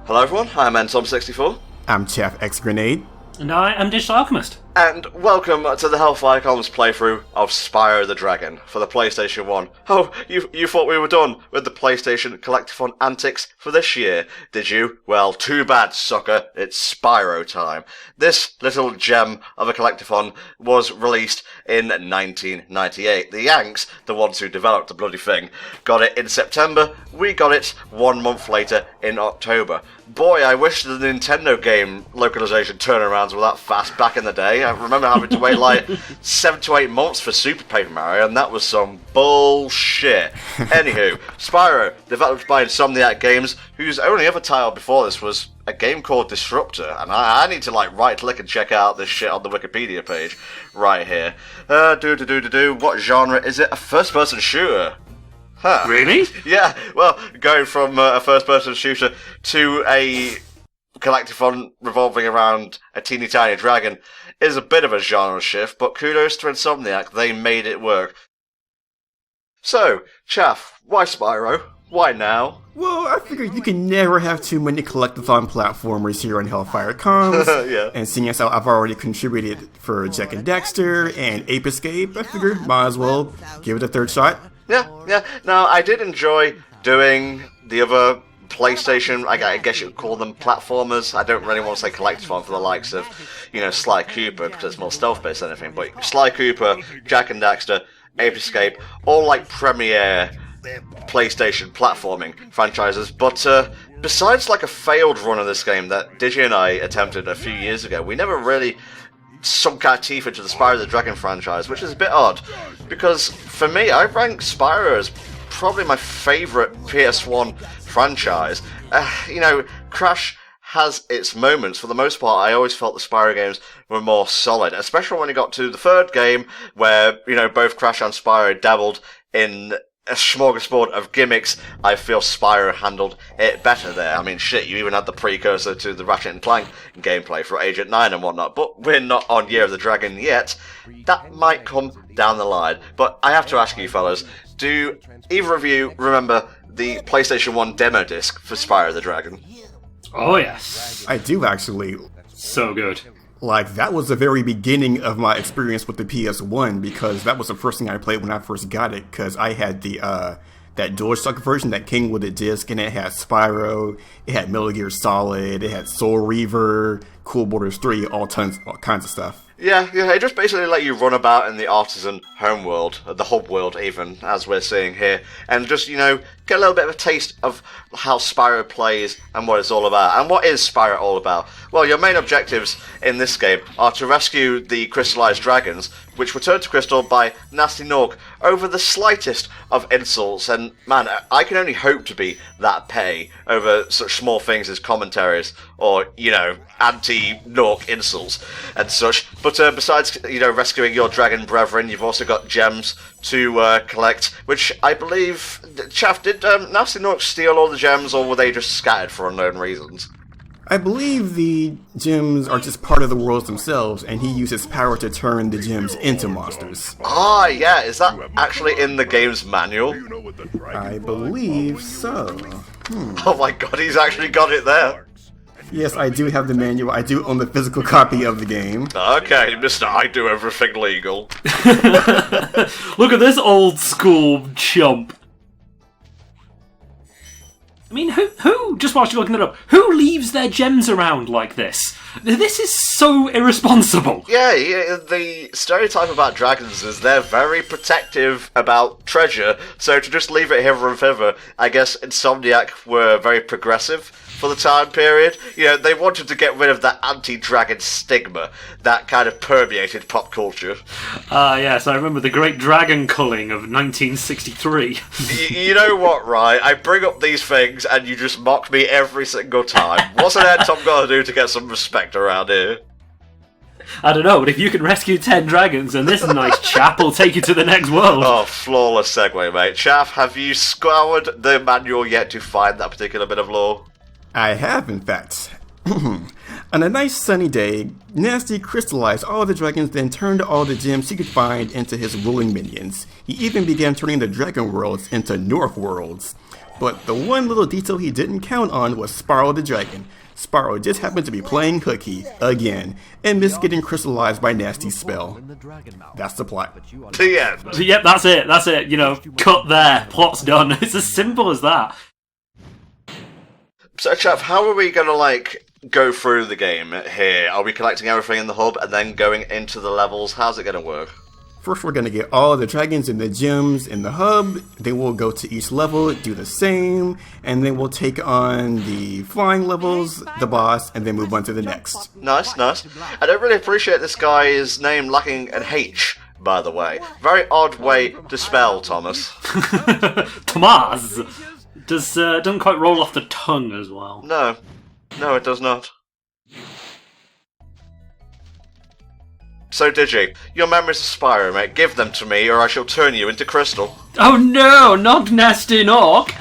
Hello everyone, I'm NTom64. I'm Chaff X Grenade. And I am Digital Alchemist. And welcome to the HellfireComms playthrough of Spyro the Dragon for the PlayStation 1. Oh, you thought we were done with the PlayStation Collectathon antics for this year, did you? Well, too bad, sucker. It's Spyro time. This little gem of a Collectathon was released in 1998. The Yanks, the ones who developed the bloody thing, got it in September. We got it 1 month later in October. Boy, I wish the Nintendo game localization turnarounds were that fast back in the day. I remember having to wait like 7 to 8 months for Super Paper Mario, and that was some bullshit. Anywho, Spyro, developed by Insomniac Games, whose only other title before this was a game called Disruptor, and I need to like right-click and check out this shit on the Wikipedia page right here. What genre is it? A first-person shooter. Huh. Really? Yeah, well, going from a first-person shooter to a collectathon revolving around a teeny tiny dragon is a bit of a genre shift, but kudos to Insomniac, they made it work. So, Chaff, why Spyro? Why now? Well, I figured you can never have too many collectathon platformers here on HellfireComms. Yeah. And seeing as how I've already contributed for Jak and Daxter and Ape Escape, I figured might as well give it a third shot. Yeah. Now, I did enjoy doing the other PlayStation, I guess you would call them platformers. I don't really want to say collectathon for the likes of, Sly Cooper, because it's more stealth-based than anything, but Sly Cooper, Jak and Daxter, Ape Escape, all like premier PlayStation platforming franchises, but besides like a failed run of this game that Digi and I attempted a few years ago, we never really sunk our teeth into the Spyro the Dragon franchise, which is a bit odd, because for me, I rank Spyro as probably my favourite PS1 franchise. Crash has its moments. For the most part, I always felt the Spyro games were more solid, especially when it got to the third game, where, both Crash and Spyro dabbled in a smorgasbord of gimmicks. I feel Spyro handled it better there. I mean, shit, you even had the precursor to the Ratchet and Clank gameplay for Agent 9 and whatnot, but we're not on Year of the Dragon yet. That might come down the line. But I have to ask you fellas, do either of you remember the PlayStation 1 demo disc for Spyro the Dragon? Oh, yes. I do, actually. So good. Like, that was the very beginning of my experience with the PS1, because that was the first thing I played when I first got it, because I had the, that DualShock version that came with a disc, and it had Spyro, it had Metal Gear Solid, it had Soul Reaver, Cool Borders 3, all kinds of stuff. Yeah, it just basically let you run about in the artisan homeworld, the hub world even, as we're seeing here, and just, get a little bit of a taste of how Spyro plays and what it's all about. And what is Spyro all about? Well, your main objectives in this game are to rescue the crystallized dragons, which were turned to crystal by Nasty Gnorc over the slightest of insults. And man, I can only hope to be that petty over such small things as commentaries or, anti-Gnorc insults and such. But besides, rescuing your dragon brethren, you've also got gems to collect, which I believe, Chaff, did Nasty Gnorc steal all the gems, or were they just scattered for unknown reasons? I believe the gems are just part of the worlds themselves, and he uses power to turn the gems into monsters. Ah, yeah, is that actually in the game's manual? I believe so. Oh my god, he's actually got it there. Yes, I do have the manual. I do own the physical copy of the game. Okay, Mr. I do everything legal. Look at this old school chump. I mean, who, just whilst you're looking it up, who leaves their gems around like this? This is so irresponsible. Yeah, the stereotype about dragons is they're very protective about treasure, so to just leave it hither and thither, I guess Insomniac were very progressive for the time period. They wanted to get rid of that anti-dragon stigma that kind of permeated pop culture. Yes, I remember the Great Dragon Culling of 1963. You know what, right? I bring up these things and you just mock me every single time. What's an NTom got to do to get some respect around here? I don't know, but if you can rescue 10 dragons, then this nice chap will take you to the next world. Oh, flawless segue, mate. Chaff, have you scoured the manual yet to find that particular bit of lore? I have, in fact. On a nice sunny day, Nasty crystallized all the dragons, then turned all the gems he could find into his ruling minions. He even began turning the dragon worlds into Gnorc worlds. But the one little detail he didn't count on was Spyro the Dragon. Spyro just happened to be playing hooky, again, and missed getting crystallized by Nasty's spell. That's the plot. The end. Yep, that's it. You know, cut there, plot's done. It's as simple as that. So, Chaff, how are we gonna, like, go through the game here? Are we collecting everything in the hub and then going into the levels? How's it gonna work? First, we're going to get all the dragons and the gems in the hub, then we'll go to each level, do the same, and then we'll take on the flying levels, the boss, and then move on to the next. Nice. I don't really appreciate this guy's name lacking an H, by the way. Very odd way to spell, Thomas. Thomas! Doesn't quite roll off the tongue as well. No, it does not. So, Digi, your memories of Spyro, mate, give them to me or I shall turn you into crystal. Oh no, not nasty Gnorc!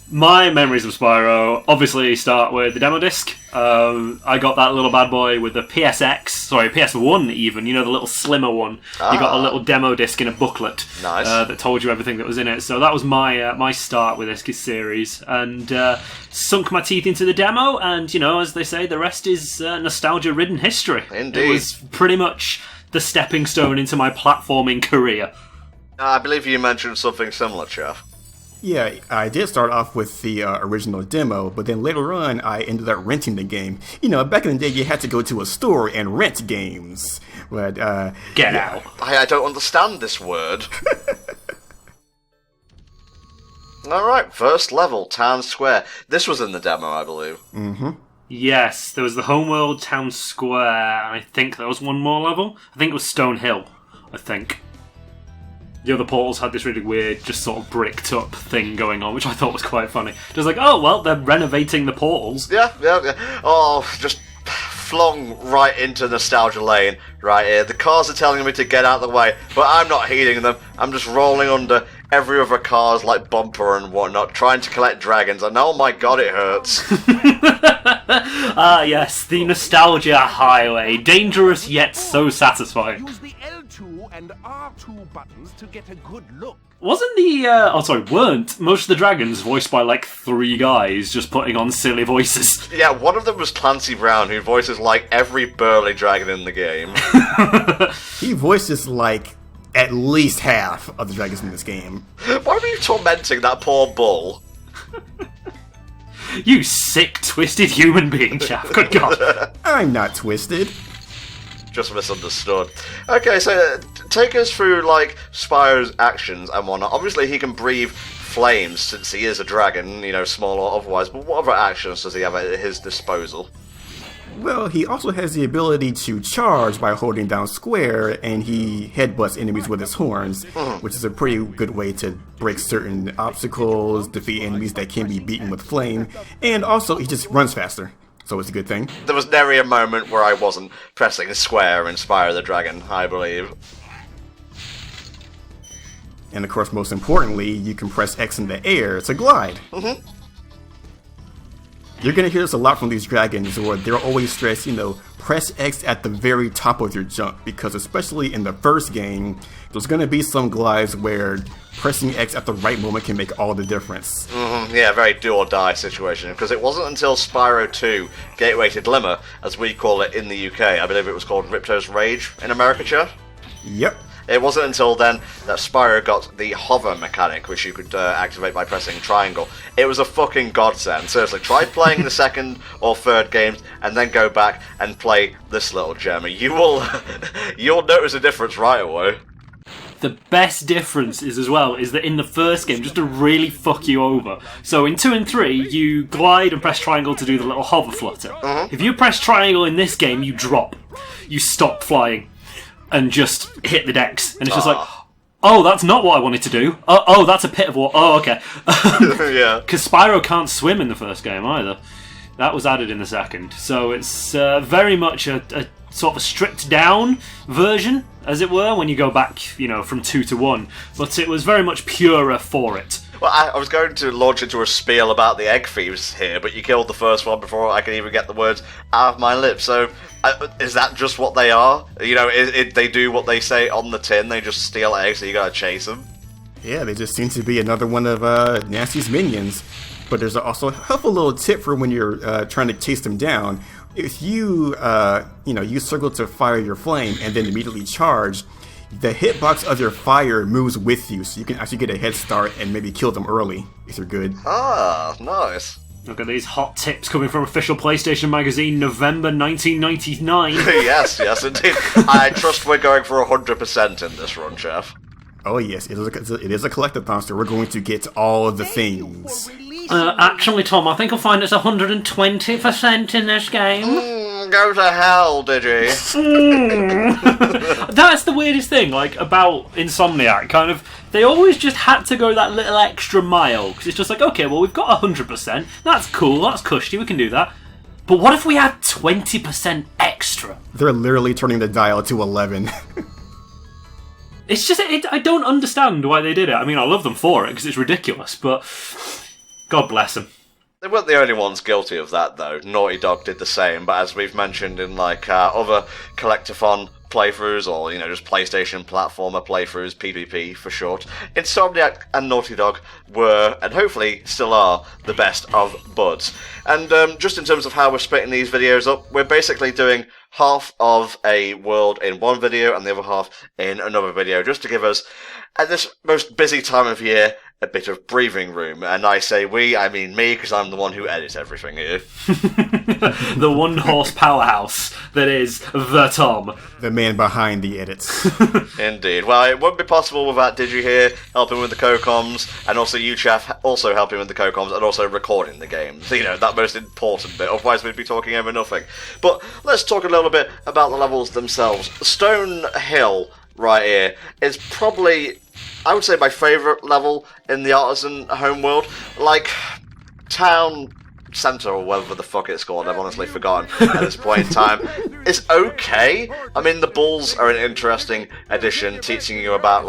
My memories of Spyro obviously start with the demo disc. I got that little bad boy with the PS1 even, you know, the little slimmer one. You got a little demo disc in a booklet. Nice. That told you everything that was in it. So that was my start with this series. And sunk my teeth into the demo, and, you know, as they say, the rest is nostalgia-ridden history. Indeed. It was pretty much the stepping stone into my platforming career. I believe you mentioned something similar, Chaff. Yeah, I did start off with the original demo, but then later on I ended up renting the game. You know, back in the day you had to go to a store and rent games. But, Get out. I don't understand this word. Alright, first level, Town Square. This was in the demo, I believe. Mm-hmm. Yes, there was the Homeworld, Town Square, and I think there was one more level. I think it was Stone Hill, I think. The other portals had this really weird, just sort of bricked up thing going on, which I thought was quite funny. Just like, oh, well, they're renovating the portals. Yeah. Oh, just flung right into nostalgia lane right here. The cars are telling me to get out of the way, but I'm not heeding them. I'm just rolling under every other car's like bumper and whatnot, trying to collect dragons, and oh my god, it hurts. Ah, yes, the nostalgia highway. Dangerous yet so satisfying. Use the L2 and R2 buttons to get a good look. Weren't most of the dragons voiced by like 3 guys just putting on silly voices? Yeah, one of them was Clancy Brown, who voices like every burly dragon in the game. He voices like at least half of the dragons in this game. Why were you tormenting that poor bull? You sick, twisted human being, Chaff. Good God. I'm not twisted. Just misunderstood. Okay, so take us through, like, Spyro's actions and whatnot. Obviously, he can breathe flames since he is a dragon, you know, small or otherwise, but what other actions does he have at his disposal? Well, he also has the ability to charge by holding down square, and he headbutts enemies with his horns, which is a pretty good way to break certain obstacles, defeat enemies that can be beaten with flame, and also he just runs faster, so it's a good thing. There was nary a moment where I wasn't pressing square in Spyro the Dragon, I believe. And of course, most importantly, you can press X in the air to glide. You're going to hear this a lot from these dragons, where they're always stressed, you know, press X at the very top of your jump, because especially in the first game, there's going to be some glides where pressing X at the right moment can make all the difference. Yeah, very do-or-die situation, because it wasn't until Spyro 2 Gateway to Glimmer, as we call it in the UK, I believe it was called Ripto's Rage in America, Chaff? Yep. It wasn't until then that Spyro got the hover mechanic, which you could activate by pressing triangle. It was a fucking godsend. Seriously, try playing the second or third games and then go back and play this little gem. You'll notice a difference right away. The best difference is that in the first game, just to really fuck you over. So in 2 and 3, you glide and press triangle to do the little hover flutter. If you press triangle in this game, you drop. You stop flying. And just hit the decks. And it's just like, oh, that's not what I wanted to do. Oh, that's a pit of water. Oh, okay. Yeah. Because Spyro can't swim in the first game either. That was added in the second. So it's very much a sort of a stripped down version, as it were, when you go back, you know, from 2 to 1. But it was very much purer for it. Well, I was going to launch into a spiel about the egg thieves here, but you killed the first one before I could even get the words out of my lips. So, is that just what they are? You know, they do what they say on the tin, they just steal eggs, so you gotta chase them? Yeah, they just seem to be another one of Nasty's minions. But there's also a helpful little tip for when you're trying to chase them down. If you, you circle to fire your flame and then immediately charge, the hitbox of your fire moves with you, so you can actually get a head start and maybe kill them early if you're good. Ah, nice. Look at these hot tips coming from official PlayStation Magazine, November 1999. Yes, indeed. I trust we're going for 100% in this run, Chaff. Oh yes, it is a collectathon, so we're going to get all of the things. Actually, Tom, I think I'll find it's 120% in this game. Go to hell, Digi. That's the weirdest thing, about Insomniac, kind of. They always just had to go that little extra mile, because it's just like, okay, well, we've got 100%, that's cool, that's cushy, we can do that. But what if we had 20% extra? They're literally turning the dial to 11. It's just, I don't understand why they did it. I mean, I love them for it, because it's ridiculous, but God bless them. They weren't the only ones guilty of that, though. Naughty Dog did the same, but as we've mentioned in, other collectathon playthroughs, or, just PlayStation platformer playthroughs, PvP for short, Insomniac and Naughty Dog were, and hopefully still are, the best of buds. And just in terms of how we're splitting these videos up, we're basically doing half of a world in one video and the other half in another video, just to give us, at this most busy time of year, a bit of breathing room. And I say we, I mean me, because I'm the one who edits everything here. The one-horse powerhouse that is the Tom. The man behind the edits. Indeed. Well, it wouldn't be possible without Digi here, helping with the co-comms, and also you, Chaff, also helping with the co-comms, and also recording the games. That most important bit, otherwise we'd be talking over nothing. But let's talk a little bit about the levels themselves. Stone Hill, right here, is probably, I would say, my favourite level in the Artisan homeworld. Town Centre, or whatever the fuck it's called, I've honestly forgotten at this point in time, is okay. I mean, the bulls are an interesting addition, teaching you about,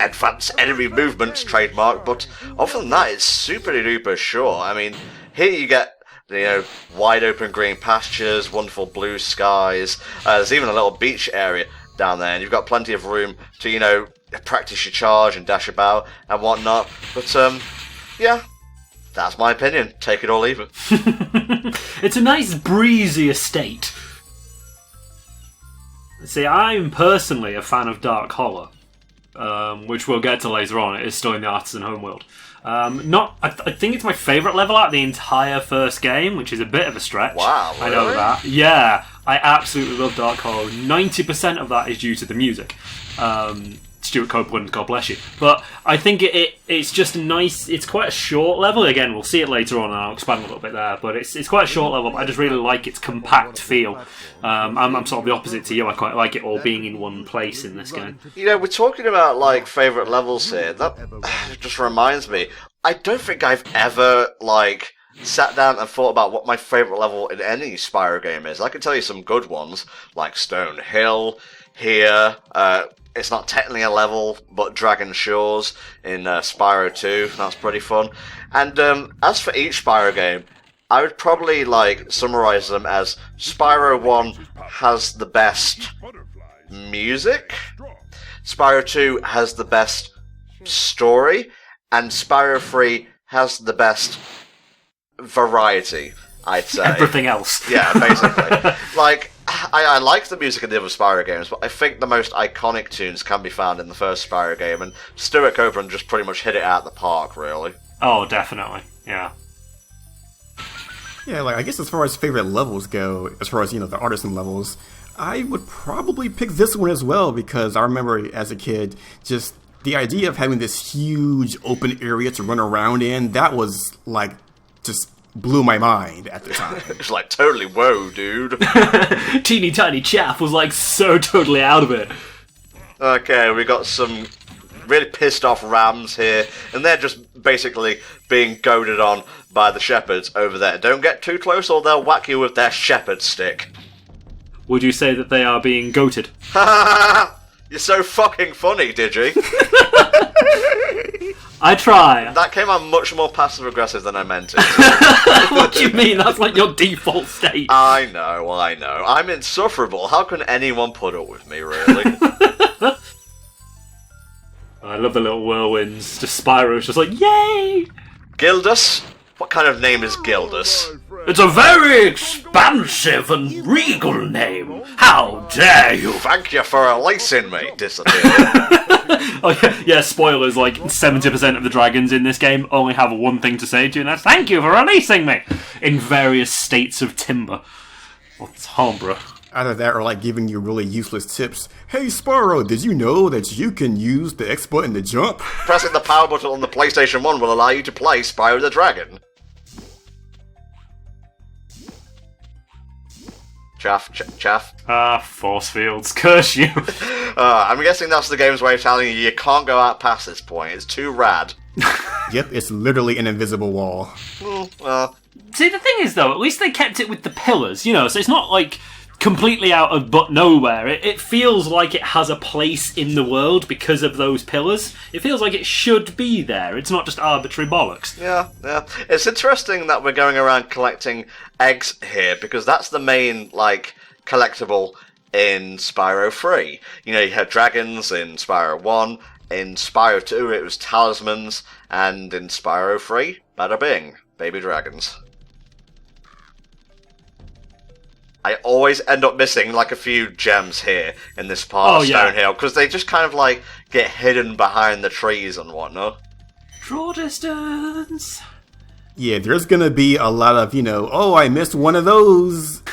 advanced enemy movements, trademark, but other than that, it's super duper short. I mean, here you get wide open green pastures, wonderful blue skies, there's even a little beach area down there, and you've got plenty of room to, practice your charge and dash about and whatnot. But, yeah, that's my opinion. Take it or leave it. It's a nice breezy estate. See, I'm personally a fan of Dark Hollow, which we'll get to later on. It is still in the Artisan homeworld. I think it's my favourite level out of the entire first game, which is a bit of a stretch. Wow, really? I know that. Yeah, I absolutely love Dark Hollow. 90% of that is due to the music. Stuart Copeland, God bless you. But I think it's just nice. It's quite a short level. Again, we'll see it later on, and I'll expand a little bit there. But it's quite a short level. But I just really like its compact feel. I'm sort of the opposite to you. I quite like it all being in one place in this game. We're talking about favourite levels here. That just reminds me. I don't think I've ever sat down and thought about what my favourite level in any Spyro game is. I can tell you some good ones, like Stone Hill, here, it's not technically a level, but Dragon Shores in Spyro 2, that's pretty fun. And as for each Spyro game, I would probably summarise them as Spyro 1 has the best music, Spyro 2 has the best story, and Spyro 3 has the best variety, I'd say. Everything else. Yeah, basically. I like the music in the other Spyro games, but I think the most iconic tunes can be found in the first Spyro game, and Stuart Copeland just pretty much hit it out of the park, really. Oh, definitely. Yeah. Yeah, I guess as far as favorite levels go, as far as, the Artisan levels, I would probably pick this one as well, because I remember as a kid, just the idea of having this huge open area to run around in, that was, just blew my mind at the time. It's totally, whoa, dude. Teeny tiny Chaff was so totally out of it. Okay, we got some really pissed off rams here, and they're just basically being goaded on by the shepherds over there. Don't get too close or they'll whack you with their shepherd stick. Would you say that they are being goated? You're so fucking funny, Digi. I try. That came out much more passive-aggressive than I meant it. What do you mean? That's your default state. I know. I'm insufferable. How can anyone put up with me, really? I love the little whirlwinds. Just Spyro's just yay! Gildas, What kind of name is Gildus? It's a very expansive and regal name. How dare you? Thank you for releasing me, disappear. Oh, yeah, spoilers, like 70% of the dragons in this game only have one thing to say to you, and that's thank you for releasing me! In various states of timber. Well, it's Harborough. Either that or like giving you really useless tips. Hey Spyro, did you know that you can use the X button to jump? Pressing the power button on the PlayStation 1 will allow you to play Spyro the Dragon. Chaff. Force fields, curse you. I'm guessing that's the game's way of telling you can't go out past this point. It's too rad. Yep, it's literally an invisible wall. See, the thing is, though, at least they kept it with the pillars, you know, so it's not, like, completely out of but nowhere. It feels like it has a place in the world because of those pillars. It feels like it should be there. It's not just arbitrary bollocks. Yeah. It's interesting that we're going around collecting eggs here, because that's the main, like, collectible in Spyro 3. You know, you had dragons in Spyro 1, in Spyro 2 it was talismans, and in Spyro 3, bada bing, baby dragons. I always end up missing, like, a few gems here in this part of Stonehill, because they just kind of, like, get hidden behind the trees and whatnot. Draw distance! Yeah, there's gonna be a lot of, oh, I missed one of those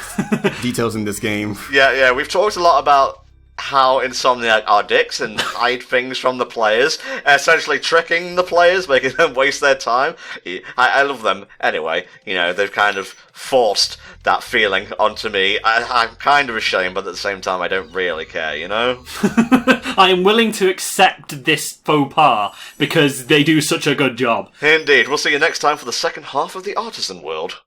details in this game. Yeah, we've talked a lot about how Insomniac are dicks and hide things from the players, essentially tricking the players, making them waste their time. I love them. Anyway, they've kind of forced that feeling onto me. I'm kind of ashamed, but at the same time, I don't really care, I am willing to accept this faux pas, because they do such a good job. Indeed. We'll see you next time for the second half of the Artisan World.